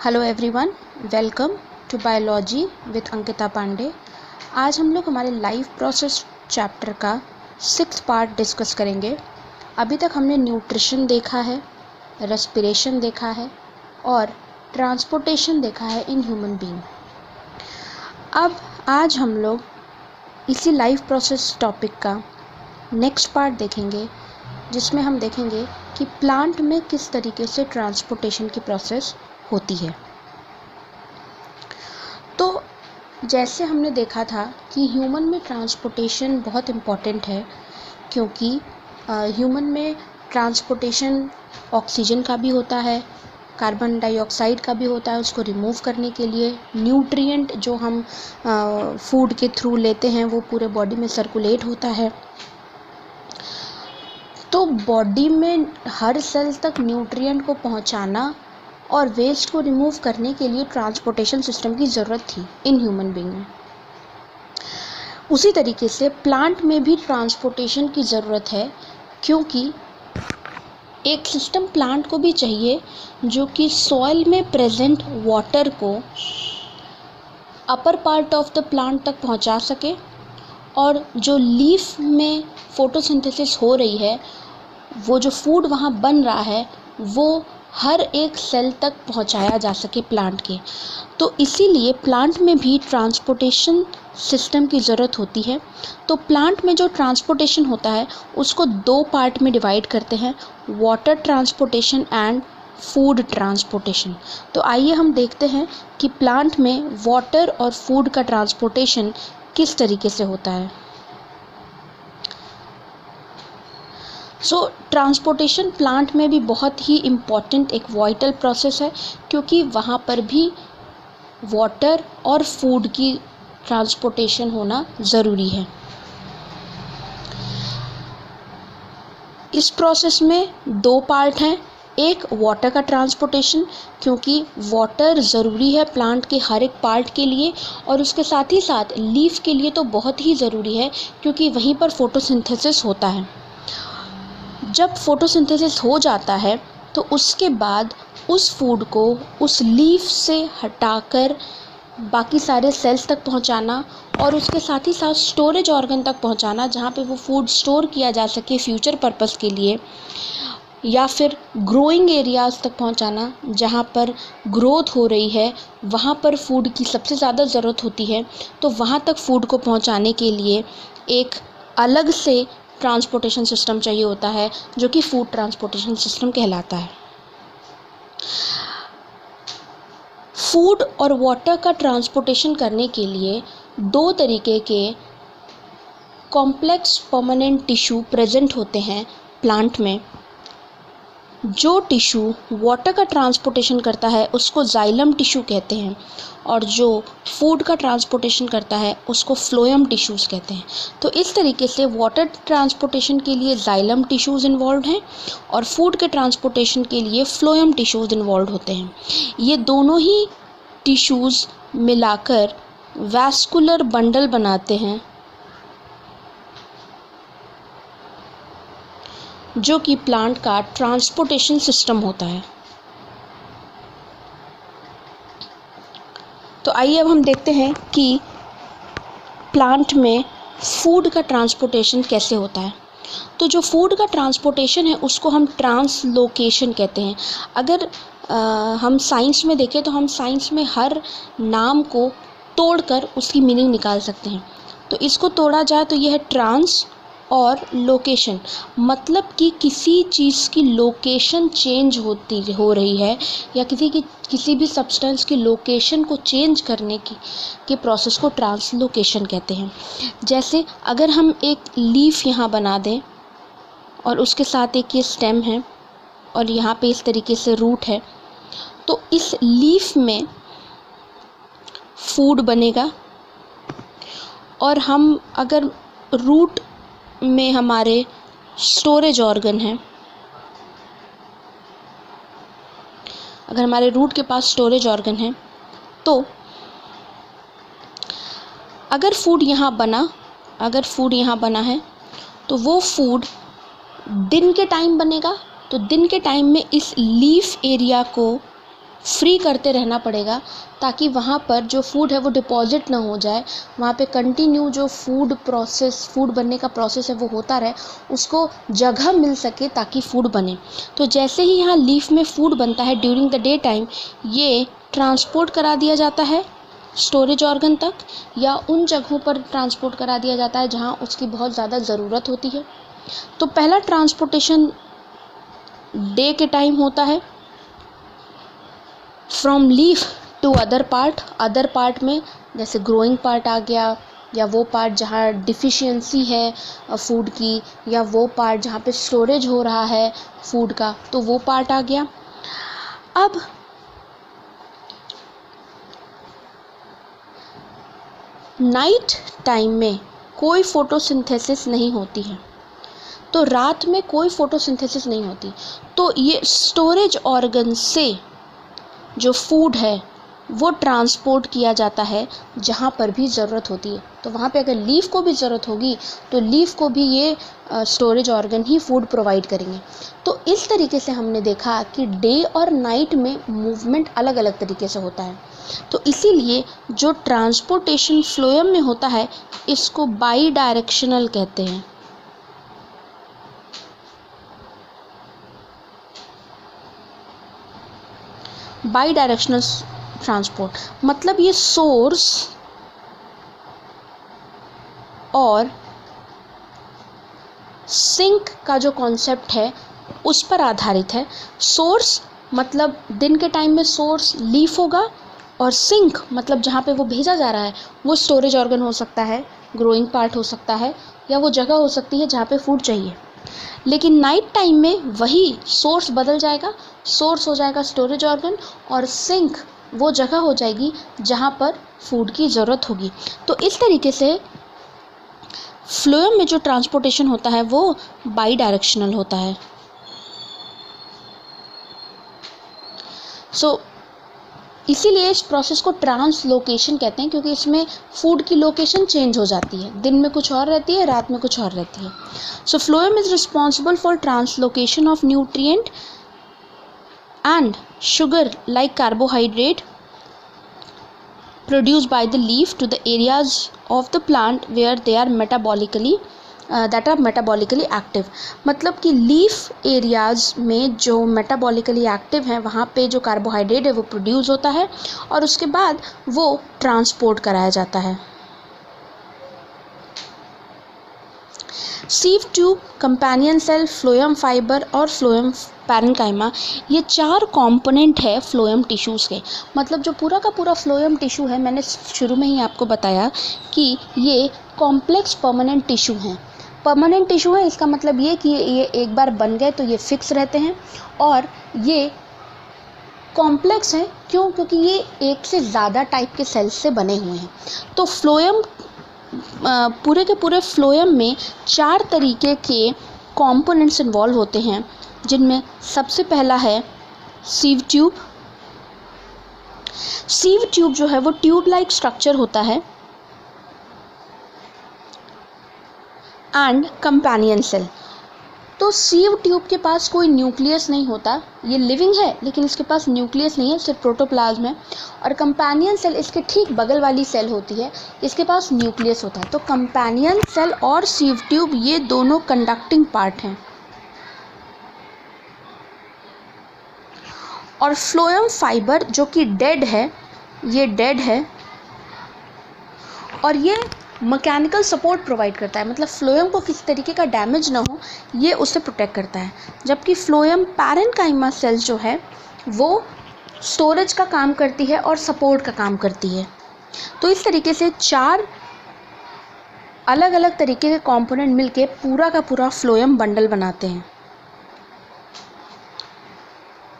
Hello everyone, welcome to biology with Ankita Pandey. आज हम लोग हमारे लाइफ प्रोसेस चैप्टर का 6th पार्ट डिस्कस करेंगे। अभी तक हमने न्यूट्रिशन देखा है, रेस्पिरेशन देखा है और ट्रांसपोर्टेशन देखा है इन ह्यूमन बीइंग। अब आज हम लोग इसी लाइफ प्रोसेस टॉपिक का नेक्स्ट पार्ट देखेंगे, जिसमें हम देखेंगे कि प्लांट में किस तरीके से ट्रांसपोर्टेशन की प्रोसेस होती है। तो जैसे हमने देखा था कि ह्यूमन में ट्रांसपोर्टेशन बहुत इम्पॉर्टेंट है, क्योंकि ह्यूमन में ट्रांसपोर्टेशन ऑक्सीजन का भी होता है, कार्बन डाइऑक्साइड का भी होता है। उसको रिमूव करने के लिए न्यूट्रिएंट जो हम फूड के थ्रू लेते हैं वो पूरे बॉडी में सर्कुलेट होता है। तो बॉडी में हर सेल तक न्यूट्रिएंट को पहुंचाना और वेस्ट को रिमूव करने के लिए ट्रांसपोर्टेशन सिस्टम की ज़रूरत थी इन ह्यूमन बीइंग में। उसी तरीके से प्लांट में भी ट्रांसपोर्टेशन की ज़रूरत है, क्योंकि एक सिस्टम प्लांट को भी चाहिए जो कि सॉइल में प्रेजेंट वाटर को upper part of the plant तक पहुंचा सके, और जो लीफ में फोटोसिंथेसिस हो रही है, वो जो फूड वहाँ बन रहा है वो हर एक सेल तक पहुंचाया जा सके प्लांट के। तो इसीलिए प्लांट में भी ट्रांसपोर्टेशन सिस्टम की ज़रूरत होती है। तो प्लांट में जो ट्रांसपोर्टेशन होता है उसको 2 पार्ट में डिवाइड करते हैं, water transportation and food transportation. तो आइए हम देखते हैं कि प्लांट में वाटर और फूड का ट्रांसपोर्टेशन किस तरीके से होता है। ट्रांसपोर्टेशन प्लांट में भी बहुत ही इम्पॉर्टेंट एक वाइटल प्रोसेस है, क्योंकि वहाँ पर भी वाटर और फूड की ट्रांसपोर्टेशन होना ज़रूरी है। इस प्रोसेस में 2 पार्ट हैं। एक वाटर का ट्रांसपोर्टेशन, क्योंकि वाटर ज़रूरी है प्लांट के हर एक पार्ट के लिए, और उसके साथ ही साथ लीफ के लिए तो बहुत ही ज़रूरी है, क्योंकि वहीं पर फोटोसिंथेसिस होता है। जब फोटोसिंथेसिस हो जाता है तो उसके बाद उस फूड को उस लीफ से हटाकर बाकी सारे सेल्स तक पहुंचाना, और उसके साथ ही साथ स्टोरेज ऑर्गन तक पहुंचाना, जहां पे वो फूड स्टोर किया जा सके फ्यूचर पर्पस के लिए, या फिर ग्रोइंग एरियाज़ तक पहुंचाना जहां पर ग्रोथ हो रही है, वहां पर फूड की सबसे ज़्यादा ज़रूरत होती है। तो वहां तक फूड को पहुंचाने के लिए एक अलग से ट्रांसपोर्टेशन सिस्टम चाहिए होता है, जो कि फूड ट्रांसपोर्टेशन सिस्टम कहलाता है। फूड और वाटर का ट्रांसपोर्टेशन करने के लिए 2 तरीके के कॉम्प्लेक्स परमानेंट टिश्यू प्रेजेंट होते हैं प्लांट में। जो टिश्यू वाटर का ट्रांसपोर्टेशन करता है उसको जाइलम टिश्यू कहते हैं, और जो फूड का ट्रांसपोर्टेशन करता है उसको फ्लोएम टिश्यूज़ कहते हैं। तो इस तरीके से वाटर ट्रांसपोर्टेशन के लिए जाइलम टिश्यूज़ इन्वॉल्व हैं, और फूड के ट्रांसपोर्टेशन के लिए फ्लोएम टिश्यूज़ इन्वॉल्व होते हैं। ये दोनों ही टिश्यूज़ मिलाकर वैस्कुलर बंडल बनाते हैं, जो कि प्लांट का ट्रांसपोर्टेशन सिस्टम होता है। तो आइए अब हम देखते हैं कि प्लांट में फूड का ट्रांसपोर्टेशन कैसे होता है। तो जो फूड का ट्रांसपोर्टेशन है उसको हम ट्रांसलोकेशन कहते हैं। अगर हम साइंस में देखें तो हम साइंस में हर नाम को तोड़कर उसकी मीनिंग निकाल सकते हैं। तो इसको तोड़ा जाए तो यह है ट्रांस और लोकेशन, मतलब कि किसी चीज़ की लोकेशन चेंज हो रही है, या किसी भी सब्सटेंस की लोकेशन को चेंज करने के प्रोसेस को ट्रांसलोकेशन कहते हैं। जैसे अगर हम एक लीफ यहाँ बना दें और उसके साथ एक ये स्टेम है और यहाँ पे इस तरीके से रूट है, तो इस लीफ में फूड बनेगा, और हम अगर रूट में हमारे स्टोरेज ऑर्गन है, अगर हमारे रूट के पास स्टोरेज ऑर्गन है, तो अगर फूड यहाँ बना है तो वो फूड दिन के टाइम बनेगा, तो दिन के टाइम में इस लीफ एरिया को फ्री करते रहना पड़ेगा ताकि वहाँ पर जो फूड है वो डिपॉजिट ना हो जाए, वहाँ पे कंटिन्यू जो फूड बनने का प्रोसेस है वो होता रहे, उसको जगह मिल सके ताकि फूड बने। तो जैसे ही यहाँ लीफ में फूड बनता है ड्यूरिंग द डे टाइम, ये ट्रांसपोर्ट करा दिया जाता है स्टोरेज ऑर्गन तक, या उन जगहों पर ट्रांसपोर्ट करा दिया जाता है जहाँ उसकी बहुत ज़्यादा ज़रूरत होती है। तो पहला ट्रांसपोर्टेशन डे के टाइम होता है from leaf to other part में जैसे ग्रोइंग पार्ट आ गया, या वो पार्ट जहाँ डिफिशियंसी है फूड की, या वो पार्ट जहाँ पे स्टोरेज हो रहा है फूड का, तो वो पार्ट आ गया। अब नाइट टाइम में कोई फोटोसिंथेसिस नहीं होती है, तो रात में कोई फोटोसिंथेसिस नहीं होती, तो ये स्टोरेज ऑर्गन से जो फूड है वो ट्रांसपोर्ट किया जाता है जहाँ पर भी ज़रूरत होती है। तो वहाँ पे अगर लीफ को भी ज़रूरत होगी तो लीफ को भी ये स्टोरेज ऑर्गन ही फूड प्रोवाइड करेंगे। तो इस तरीके से हमने देखा कि डे और नाइट में मूवमेंट अलग अलग तरीके से होता है। तो इसीलिए जो ट्रांसपोर्टेशन फ्लोएम में होता है इसको बाई डायरेक्शनल कहते हैं। बाई डायरेक्शनल ट्रांसपोर्ट मतलब ये सोर्स और सिंक का जो कॉन्सेप्ट है उस पर आधारित है। सोर्स मतलब दिन के टाइम में सोर्स लीफ होगा, और सिंक मतलब जहाँ पे वो भेजा जा रहा है वो स्टोरेज ऑर्गन हो सकता है, ग्रोइंग पार्ट हो सकता है, या वो जगह हो सकती है जहाँ पे फूड चाहिए। लेकिन नाइट टाइम में वही सोर्स बदल जाएगा, सोर्स हो जाएगा स्टोरेज ऑर्गन, और सिंक वो जगह हो जाएगी जहाँ पर फूड की ज़रूरत होगी। तो इस तरीके से फ्लोएम में जो ट्रांसपोर्टेशन होता है वो बाई डायरेक्शनल होता है। इसीलिए इस प्रोसेस को ट्रांसलोकेशन कहते हैं, क्योंकि इसमें फूड की लोकेशन चेंज हो जाती है, दिन में कुछ और रहती है, रात में कुछ और रहती है। So phloem is responsible for translocation of nutrient and sugar like carbohydrate produced by the leaf to the areas of the plant where they are metabolically active. मतलब कि लीफ एरियाज में जो मेटाबॉलिकली एक्टिव हैं वहाँ पे जो carbohydrate है वो प्रोड्यूस होता है और उसके बाद वो ट्रांसपोर्ट कराया जाता है। Sieve tube, companion cell, phloem fibre और फ्लोएम पैरेन्काइमा, ये 4 कंपोनेंट है फ्लोएम टिश्यूज़ के। मतलब जो पूरा का पूरा फ्लोएम टिश्यू है, मैंने शुरू में ही आपको बताया कि ये कॉम्प्लेक्स परमानेंट टिश्यू हैं। परमानेंट टिश्यू है इसका मतलब ये कि ये एक बार बन गए तो ये फिक्स रहते हैं, और ये कॉम्प्लेक्स हैं। क्यों? क्योंकि ये एक से ज़्यादा टाइप के सेल्स से बने हुए हैं। तो फ्लोएम पूरे के पूरे फ्लोएम में 4 तरीके के कंपोनेंट्स इन्वॉल्व होते हैं, जिनमें सबसे पहला है सीव ट्यूब। सीव ट्यूब जो है वो ट्यूब लाइक स्ट्रक्चर होता है, एंड कंपेनियन सेल। तो सीव ट्यूब के पास कोई न्यूक्लियस नहीं होता, ये लिविंग है लेकिन इसके पास न्यूक्लियस नहीं है, सिर्फ प्रोटोप्लाज्म है। और कंपेनियन सेल इसके ठीक बगल वाली सेल होती है, इसके पास न्यूक्लियस होता है। तो कंपेनियन सेल और सीव ट्यूब ये दोनों कंडक्टिंग पार्ट हैं। और फ्लोएम फाइबर जो कि डेड है, ये डेड है और ये मैकेनिकल सपोर्ट प्रोवाइड करता है। मतलब फ्लोएम को किसी तरीके का डैमेज ना हो, ये उससे प्रोटेक्ट करता है। जबकि फ्लोएम पैरेन्काइमा सेल जो है वो स्टोरेज का काम करती है और सपोर्ट का काम करती है। तो इस तरीके से 4 अलग अलग तरीके के कंपोनेंट मिलके पूरा का पूरा फ्लोएम बंडल बनाते हैं।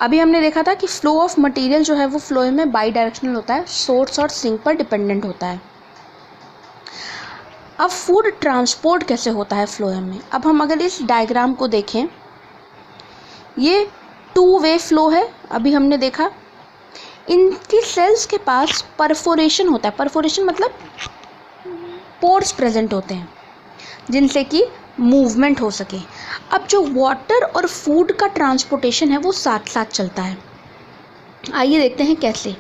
अभी हमने देखा था कि फ्लो ऑफ मटेरियल जो है वो फ्लोएम में बाई डायरेक्शनल होता है, सोर्स और सिंक पर डिपेंडेंट होता है। अब फूड ट्रांसपोर्ट कैसे होता है फ्लोएम में? अब हम अगर इस डायग्राम को देखें, ये 2 वे फ्लो है। अभी हमने देखा इनकी सेल्स के पास परफोरेशन होता है। परफोरेशन मतलब पोर्स प्रेजेंट होते हैं जिनसे कि मूवमेंट हो सके। अब जो वाटर और फूड का ट्रांसपोर्टेशन है वो साथ साथ चलता है। आइए देखते हैं कैसे।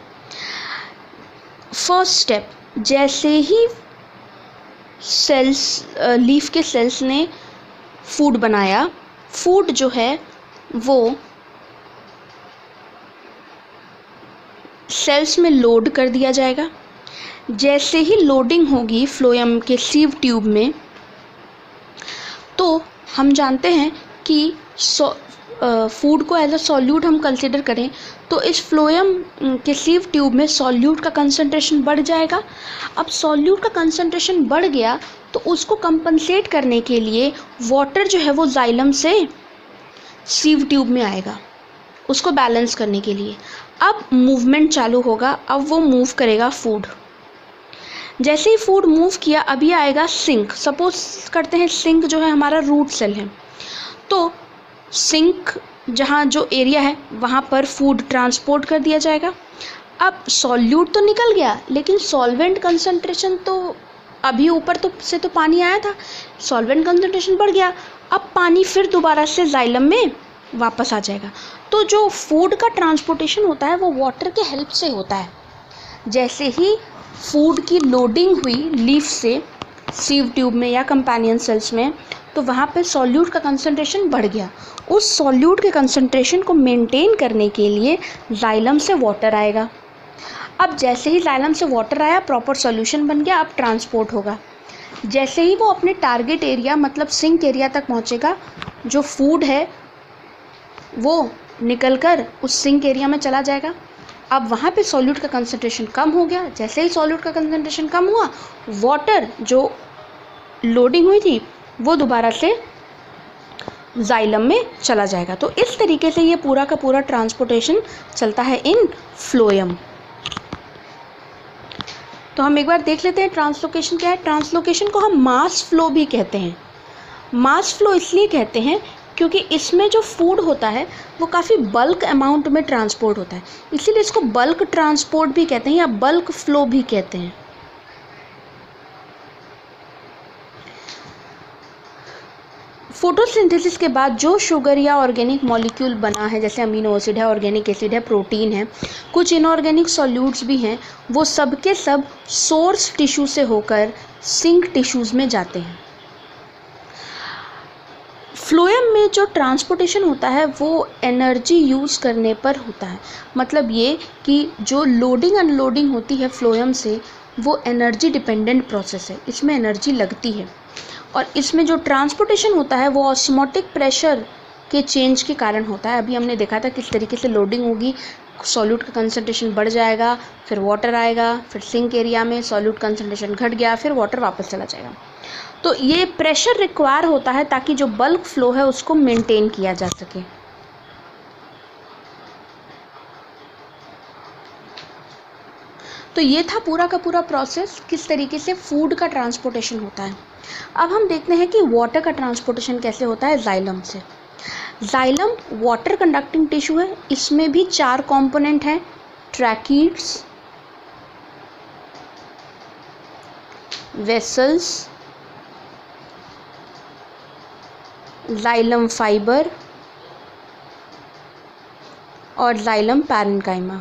फर्स्ट स्टेप, जैसे ही सेल्स लीफ के सेल्स ने फूड बनाया, फूड जो है वो सेल्स में लोड कर दिया जाएगा। जैसे ही लोडिंग होगी फ्लोएम के सीव ट्यूब में, तो हम जानते हैं कि फूड को एज अ सॉल्यूट हम कंसिडर करें तो इस फ्लोएम के सीव ट्यूब में सॉल्यूट का कंसंट्रेशन बढ़ जाएगा। अब सॉल्यूट का कंसंट्रेशन बढ़ गया तो उसको कंपनसेट करने के लिए वाटर जो है वो जाइलम से सीव ट्यूब में आएगा, उसको बैलेंस करने के लिए। अब मूवमेंट चालू होगा, अब वो मूव करेगा फूड। जैसे ही फूड मूव किया, अभी आएगा सिंक। सपोज करते हैं सिंक जो है हमारा रूट सेल है, तो सिंक जहाँ जो एरिया है वहाँ पर फूड ट्रांसपोर्ट कर दिया जाएगा। अब सॉल्यूट तो निकल गया, लेकिन सॉल्वेंट कंसंट्रेशन तो अभी ऊपर से तो पानी आया था, सॉल्वेंट कंसंट्रेशन बढ़ गया। अब पानी फिर दोबारा से जाइलम में वापस आ जाएगा। तो जो फूड का ट्रांसपोर्टेशन होता है वो वाटर के हेल्प से होता है। जैसे ही फूड की लोडिंग हुई लीफ से सीव ट्यूब में या कंपेनियन सेल्स में, तो वहाँ पे सॉल्यूट का कंसंट्रेशन बढ़ गया। उस सॉल्यूट के कंसंट्रेशन को मेंटेन करने के लिए जाइलम से वाटर आएगा। अब जैसे ही जाइलम से वाटर आया, प्रॉपर सॉल्यूशन बन गया, अब ट्रांसपोर्ट होगा। जैसे ही वो अपने टारगेट एरिया मतलब सिंक एरिया तक पहुँचेगा, जो फूड है वो निकलकर उस सिंक एरिया में चला जाएगा। अब वहाँ पे सॉल्यूट का कंसंट्रेशन कम हो गया। जैसे ही सॉल्यूट का कंसंट्रेशन कम हुआ, वाटर जो लोडिंग हुई थी वो दोबारा से जाइलम में चला जाएगा। तो इस तरीके से ये पूरा का पूरा ट्रांसपोर्टेशन चलता है इन फ्लोएम। तो हम एक बार देख लेते हैं ट्रांसलोकेशन क्या है। ट्रांसलोकेशन को हम मास फ्लो भी कहते हैं। मास फ्लो इसलिए कहते हैं क्योंकि इसमें जो फूड होता है वो काफ़ी बल्क अमाउंट में ट्रांसपोर्ट होता है, इसीलिए इसको बल्क ट्रांसपोर्ट भी कहते हैं या बल्क फ्लो भी कहते हैं। फोटोसिंथेसिस के बाद जो शुगर या ऑर्गेनिक मॉलिक्यूल बना है, जैसे अमीनो एसिड है, ऑर्गेनिक एसिड है, प्रोटीन है, कुछ इनऑर्गेनिक सॉल्यूट्स भी हैं, वो सब के सब सोर्स टिश्यू से होकर सिंक टिश्यूज़ में जाते हैं। फ्लोएम में जो ट्रांसपोर्टेशन होता है वो एनर्जी यूज़ करने पर होता है। मतलब ये कि जो लोडिंग अनलोडिंग होती है फ्लोएम से, वो एनर्जी डिपेंडेंट प्रोसेस है, इसमें एनर्जी लगती है। और इसमें जो ट्रांसपोर्टेशन होता है वो ऑस्मोटिक प्रेशर के चेंज के कारण होता है। अभी हमने देखा था किस तरीके से लोडिंग होगी, सॉल्यूट का कंसंट्रेशन बढ़ जाएगा, फिर वाटर आएगा, फिर सिंक एरिया में सॉल्यूट कंसंट्रेशन घट गया, फिर वाटर वापस चला जाएगा। तो ये प्रेशर रिक्वायर होता है ताकि जो बल्क फ्लो है उसको मेंटेन किया जा सके। तो ये था पूरा का पूरा प्रोसेस, किस तरीके से फूड का ट्रांसपोर्टेशन होता है। अब हम देखते हैं कि वाटर का ट्रांसपोर्टेशन कैसे होता है जाइलम से। जाइलम वाटर कंडक्टिंग टिश्यू है, इसमें भी 4 कंपोनेंट हैं, ट्रैकीड्स, वेसल्स, जाइलम फाइबर और जाइलम पैरेन्काइमा।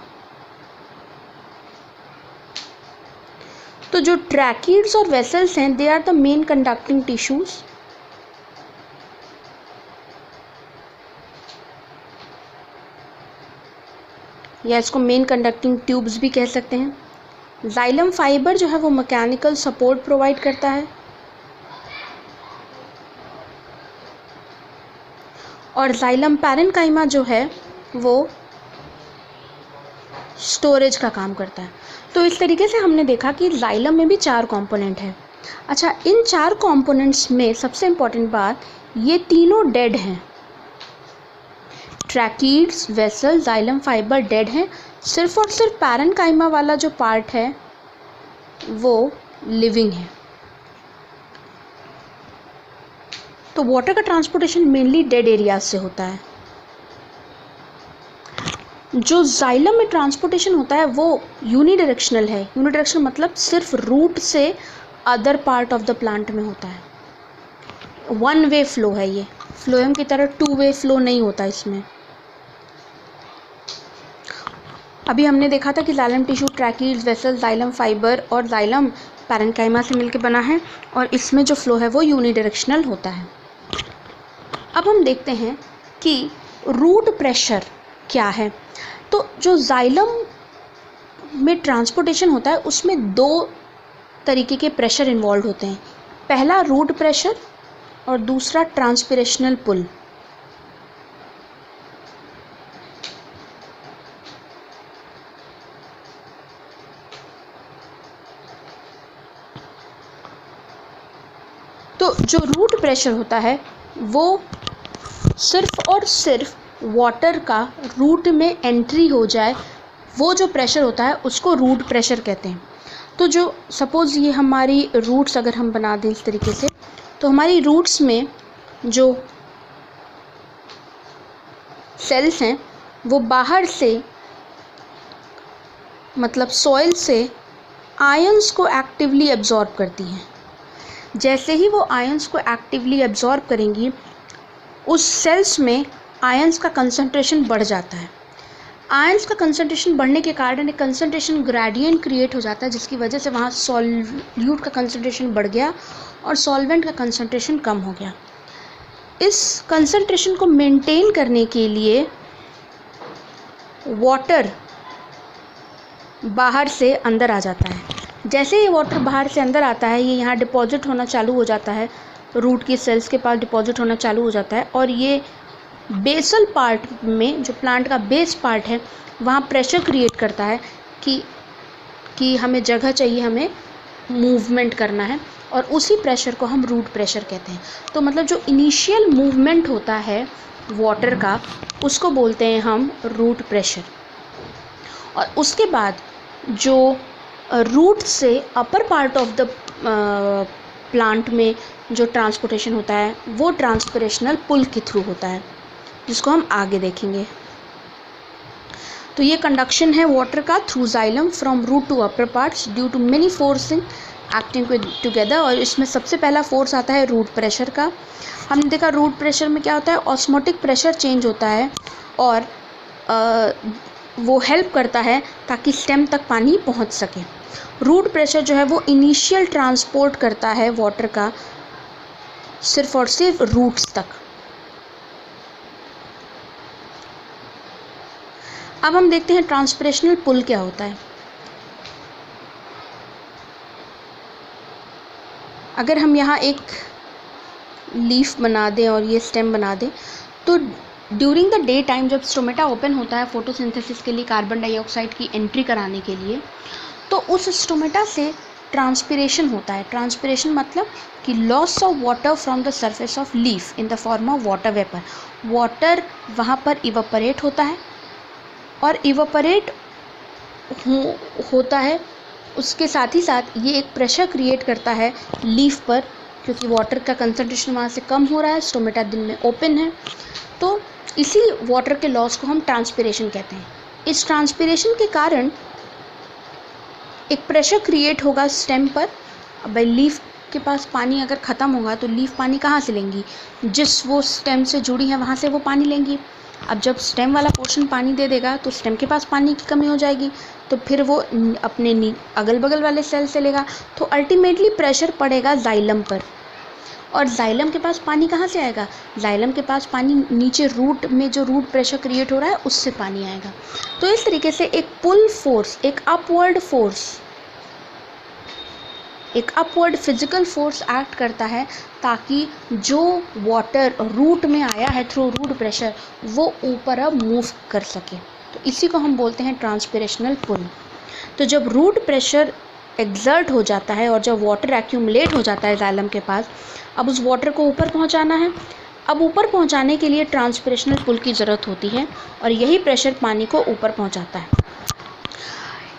तो जो ट्रैकीड्स और वेसल्स हैं, they are the main conducting tissues. या इसको मेन कंडक्टिंग ट्यूब्स भी कह सकते हैं। जाइलम फाइबर जो है वो मैकेनिकल सपोर्ट प्रोवाइड करता है, और जाइलम पैरेन्काइमा जो है वो स्टोरेज का काम करता है। तो इस तरीके से हमने देखा कि जाइलम में भी 4 कंपोनेंट हैं। अच्छा, इन 4 कंपोनेंट्स में सबसे इम्पॉर्टेंट बात, ये तीनों डेड हैं। Tracheids, vessel, xylem fibre dead हैं। सिर्फ और सिर्फ पैरेन्काइमा वाला जो पार्ट है वो लिविंग है। तो वाटर का ट्रांसपोर्टेशन मेनली डेड एरियाज से होता है। जो जाइलम में ट्रांसपोर्टेशन होता है वो यूनिडायरेक्शनल है। यूनिडायरेक्शनल मतलब सिर्फ रूट से other part of the plant में होता है। वन वे फ्लो है, ये फ्लोएम की तरह टू वे फ्लो नहीं होता इसमें। अभी हमने देखा था कि xylem tissue tracheids vessel xylem fibre और जाइलम पैरेन्काइमा से मिलकर बना है और इसमें जो फ्लो है वो यूनिडायरेक्शनल होता है। अब हम देखते हैं कि रूट प्रेशर क्या है। तो जो जाइलम में ट्रांसपोर्टेशन होता है उसमें दो तरीके के प्रेशर इन्वॉल्व होते हैं, पहला रूट प्रेशर और दूसरा ट्रांसपिरेशनल पुल। तो जो रूट प्रेशर होता है वो सिर्फ और सिर्फ वाटर का रूट में एंट्री हो जाए, वो जो प्रेशर होता है उसको रूट प्रेशर कहते हैं। तो जो सपोज़ ये हमारी रूट्स अगर हम बना दें इस तरीके से, तो हमारी रूट्स में जो सेल्स हैं वो बाहर से मतलब सॉइल से आयंस को एक्टिवली एब्जॉर्ब करती हैं। जैसे ही वो आयंस को एक्टिवली एब्जॉर्ब करेंगी उस सेल्स में आयंस का कंसंट्रेशन बढ़ जाता है। आयंस का कंसंट्रेशन बढ़ने के कारण एक कंसंट्रेशन ग्रेडियंट क्रिएट हो जाता है, जिसकी वजह से वहाँ सॉल्यूट का कंसंट्रेशन बढ़ गया और सॉल्वेंट का कंसंट्रेशन कम हो गया। इस कंसंट्रेशन को मेंटेन करने के लिए वाटर बाहर से अंदर आ जाता है। जैसे ही वाटर बाहर से अंदर आता है, ये यहाँ डिपॉजिट होना चालू हो जाता है, रूट की सेल्स के पास डिपॉजिट होना चालू हो जाता है और ये बेसल पार्ट में, जो प्लांट का बेस पार्ट है, वहाँ प्रेशर क्रिएट करता है कि हमें जगह चाहिए, हमें मूवमेंट करना है, और उसी प्रेशर को हम रूट प्रेशर कहते हैं। तो मतलब जो इनिशियल मूवमेंट होता है वाटर का, उसको बोलते हैं हम रूट प्रेशर। और उसके बाद जो रूट से upper part of the plant में जो ट्रांसपोर्टेशन होता है वो ट्रांसपिरेशनल पुल के थ्रू होता है, जिसको हम आगे देखेंगे। तो ये कंडक्शन है वाटर का through xylem from root to upper parts due to many forcing acting together. और इसमें सबसे पहला फोर्स आता है रूट प्रेशर का। हमने देखा रूट प्रेशर में क्या होता है, ऑस्मोटिक प्रेशर चेंज होता है और वो हेल्प करता है ताकि स्टेम तक पानी पहुंच सके। रूट प्रेशर जो है वो इनिशियल ट्रांसपोर्ट करता है वाटर का सिर्फ और सिर्फ रूट्स तक। अब हम देखते हैं ट्रांसपिरेशनल पुल क्या होता है। अगर हम यहाँ एक लीफ बना दें और ये स्टेम बना दें, तो ड्यूरिंग द डे टाइम जब स्टोमेटा ओपन होता है फोटोसिंथेसिस के लिए, कार्बन डाइऑक्साइड की एंट्री कराने के लिए, तो उस स्टोमेटा से ट्रांसपिरेशन होता है। ट्रांसपिरेशन मतलब कि loss of water from the surface of leaf in the form of water vapour. Water वहाँ पर इवापोरेट होता है और इवापोरेट होता है, उसके साथ ही साथ ये एक प्रेशर क्रिएट करता है लीफ पर, क्योंकि वाटर का कंसंट्रेशन वहाँ से कम हो रहा है, स्टोमेटा दिन में ओपन है। तो इसी वाटर के लॉस को हम ट्रांसपिरेशन कहते हैं। इस ट्रांसपिरेशन के कारण एक प्रेशर क्रिएट होगा स्टेम पर। अब भाई लीफ के पास पानी अगर ख़त्म होगा तो लीफ पानी कहाँ से लेंगी, जिस वो स्टेम से जुड़ी है वहाँ से वो पानी लेंगी। अब जब स्टेम वाला पोर्शन पानी दे देगा तो स्टेम के पास पानी की कमी हो जाएगी, तो फिर वो अपने अगल बगल वाले सेल से लेगा, तो अल्टीमेटली प्रेशर पड़ेगा जाइलम पर। और जाइलम के पास पानी कहाँ से आएगा, जाइलम के पास पानी नीचे रूट में जो रूट प्रेशर क्रिएट हो रहा है उससे पानी आएगा। तो इस तरीके से एक पुल फोर्स, एक अपवर्ड फोर्स, एक अपवर्ड फिजिकल फोर्स एक्ट करता है ताकि जो वाटर रूट में आया है थ्रू रूट प्रेशर वो ऊपर अब मूव कर सके। तो इसी को हम बोलते हैं ट्रांसपिरेशनल पुल। तो जब रूट प्रेशर एक्सर्ट हो जाता है और जब वाटर एक्यूमुलेट हो जाता है जाइलम के पास, अब उस वाटर को ऊपर पहुंचाना है। अब ऊपर पहुंचाने के लिए ट्रांसपिरेशनल पुल की ज़रूरत होती है और यही प्रेशर पानी को ऊपर पहुंचाता है।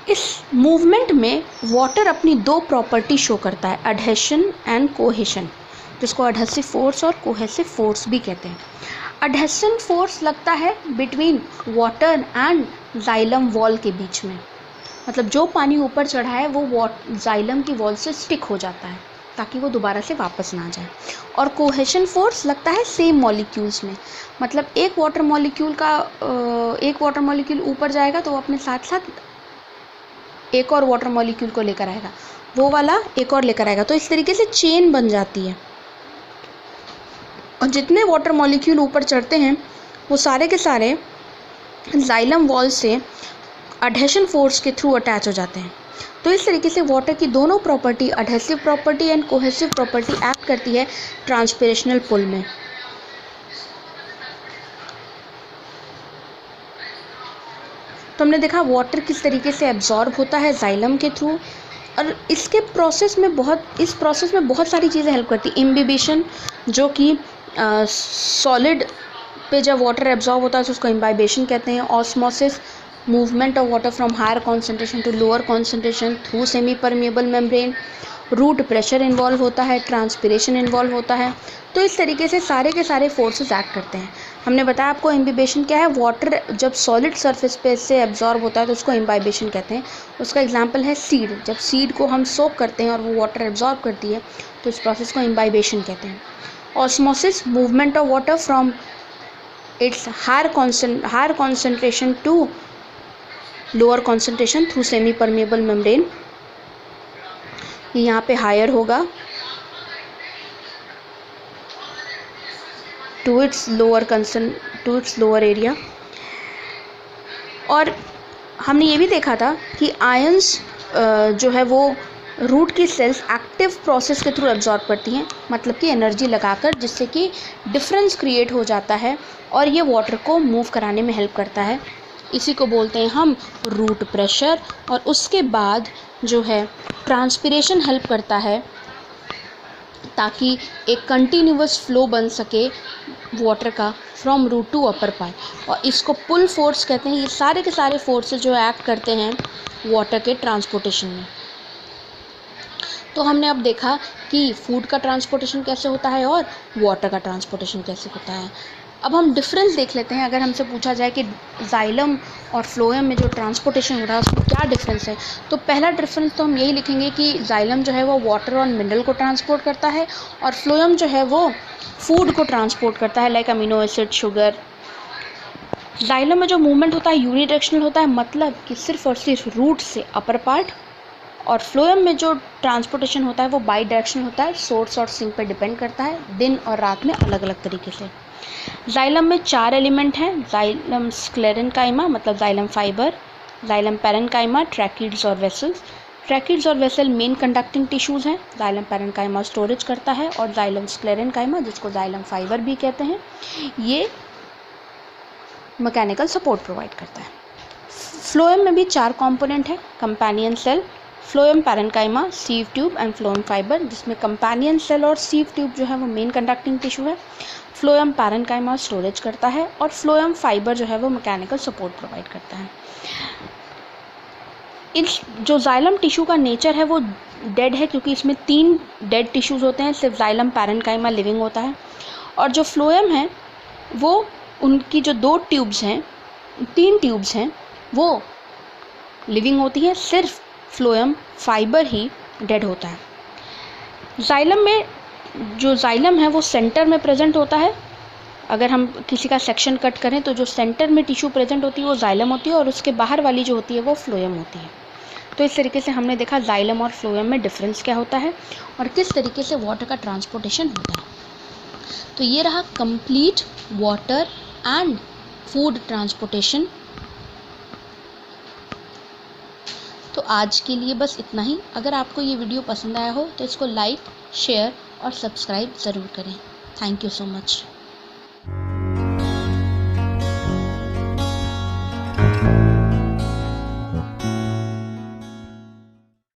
इस मूवमेंट में वाटर अपनी दो प्रॉपर्टी शो करता है, एडहेशन एंड कोहेशन, जिसको एडहेसिव फोर्स और कोहेसिव फोर्स भी कहते हैं। एडहेशन फोर्स लगता है between water and xylem wall के बीच में, मतलब जो पानी ऊपर चढ़ा है वो जाइलम की वॉल से स्टिक हो जाता है। ताकि वो दोबारा से वापस ना जाए। और कोहेशन फोर्स लगता है सेम मॉलिक्यूल्स में, मतलब एक वाटर मॉलिक्यूल ऊपर जाएगा तो वो अपने साथ साथ एक और वाटर मॉलिक्यूल को लेकर आएगा, वो वाला एक और लेकर आएगा, तो इस तरीके से चेन बन जाती है। और जितने वाटर मॉलिक्यूल ऊपर चढ़ते हैं वो सारे के सारे जाइलम वॉल से अडहेशन फोर्स के थ्रू अटैच हो जाते हैं। तो इस तरीके से वाटर की दोनों property, adhesive property and cohesive property, act करती है ट्रांसपिरेशनल पुल में। तो हमने देखा वाटर किस तरीके से एब्जॉर्ब होता है जाइलम के थ्रू, और इस प्रोसेस में बहुत सारी चीज़ें हेल्प करती है। इम्बिबिशन, जो कि सॉलिड पे जब वाटर एब्जॉर्ब होता है तो उसको इम्बाइबेशन कहते हैं। Osmosis, movement of water from higher concentration to lower concentration through semi permeable membrane. Root pressure involve होता है, ट्रांसपिरेशन इन्वॉल्व होता है। तो इस तरीके से सारे के सारे फोर्सेस एक्ट करते हैं। हमने बताया आपको इम्बिबेशन क्या है, वाटर जब सॉलिड सरफेस पे से एब्जॉर्ब होता है तो उसको इम्बाइबेशन कहते हैं। उसका एग्जांपल है सीड, जब सीड को हम सोक करते हैं और वो वाटर एब्जॉर्ब करती है तो इस प्रोसेस को इम्बाइबेशन कहते हैं। Osmosis, movement of water from its higher concentration to lower concentration through semi permeable membrane. यहाँ पे हायर होगा टू इट्स लोअर एरिया। और हमने ये भी देखा था कि आयंस जो है वो रूट की सेल्स एक्टिव प्रोसेस के थ्रू एब्जॉर्ब करती हैं, मतलब कि एनर्जी लगाकर, जिससे कि डिफरेंस क्रिएट हो जाता है और ये वाटर को मूव कराने में हेल्प करता है। इसी को बोलते हैं हम रूट प्रेशर। और उसके बाद जो है ट्रांसपिरेशन हेल्प करता है ताकि एक कंटिन्यूअस फ्लो बन सके वाटर का from root to upper part, और इसको पुल फोर्स कहते हैं। ये सारे के सारे फोर्सेस जो एक्ट करते हैं वाटर के ट्रांसपोर्टेशन में। तो हमने अब देखा कि फूड का ट्रांसपोर्टेशन कैसे होता है और वाटर का ट्रांसपोर्टेशन कैसे होता है। अब हम डिफरेंस देख लेते हैं। अगर हमसे पूछा जाए कि जाइलम और फ्लोएम में जो ट्रांसपोर्टेशन हो रहा है उसमें क्या डिफरेंस है, तो पहला डिफरेंस तो हम यही लिखेंगे कि जाइलम जो है वो वाटर और मिनरल को ट्रांसपोर्ट करता है, और फ्लोएम जो है वो फूड को ट्रांसपोर्ट करता है, like amino acid, sugar. Xylem में जो मूवमेंट होता है यूनिडायरेक्शनल होता है, मतलब कि सिर्फ और सिर्फ रूट से अपर पार्ट, और फ्लोएम में जो ट्रांसपोर्टेशन होता है वो बाई डायरेक्शनल होता है, सोर्स और सिंक पर डिपेंड करता है, दिन और रात में अलग अलग तरीके से। जाइलम में 4 एलिमेंट हैं, जाइलम स्क्लेरेनकाइमा मतलब xylem fibre, xylem parenchyma, tracheids और वेसल्स। ट्रैकिड्स और वेसल मेन कंडक्टिंग टिश्यूज़ हैं, जाइलम पैरेनकाइमा स्टोरेज करता है, और जाइलम स्क्लेरेनकाइमा, जिसको जाइलम फाइबर भी कहते हैं, ये मैकेनिकल सपोर्ट प्रोवाइड करता है। फ्लोएम में भी 4 कंपोनेंट है, companion cell, phloem parenchyma, sieve tube and phloem fibre, जिसमें कंपेनियन सेल और सीव ट्यूब जो है वो मेन कंडक्टिंग टिश्यू है। फ्लोएम पैरेनकाइमा स्टोरेज करता है, और फ्लोएम फाइबर जो है वो मैकेनिकल सपोर्ट प्रोवाइड करता है। इस जो जाइलम टिश्यू का नेचर है वो डेड है, क्योंकि इसमें 3 डेड टिश्यूज़ होते हैं, सिर्फ जाइलम पैरेनकाइमा लिविंग होता है। और जो फ्लोएम है वो उनकी जो 2 ट्यूब्स हैं, 3 ट्यूब्स हैं, वो लिविंग होती है, सिर्फ फ्लोएम फाइबर ही डेड होता है। जाइलम में जो जाइलम है वो सेंटर में प्रेजेंट होता है। अगर हम किसी का सेक्शन कट करें तो जो सेंटर में टिश्यू प्रेजेंट होती है वो जाइलम होती है, और उसके बाहर वाली जो होती है वो फ्लोएम होती है। तो इस तरीके से हमने देखा जाइलम और फ्लोएम में डिफरेंस क्या होता है और किस तरीके से वाटर का ट्रांसपोर्टेशन होता है। तो ये रहा complete water and food transportation. तो आज के लिए बस इतना ही। अगर आपको ये वीडियो पसंद आया हो तो इसको लाइक, शेयर और सब्सक्राइब ज़रूर करें। Thank you so much.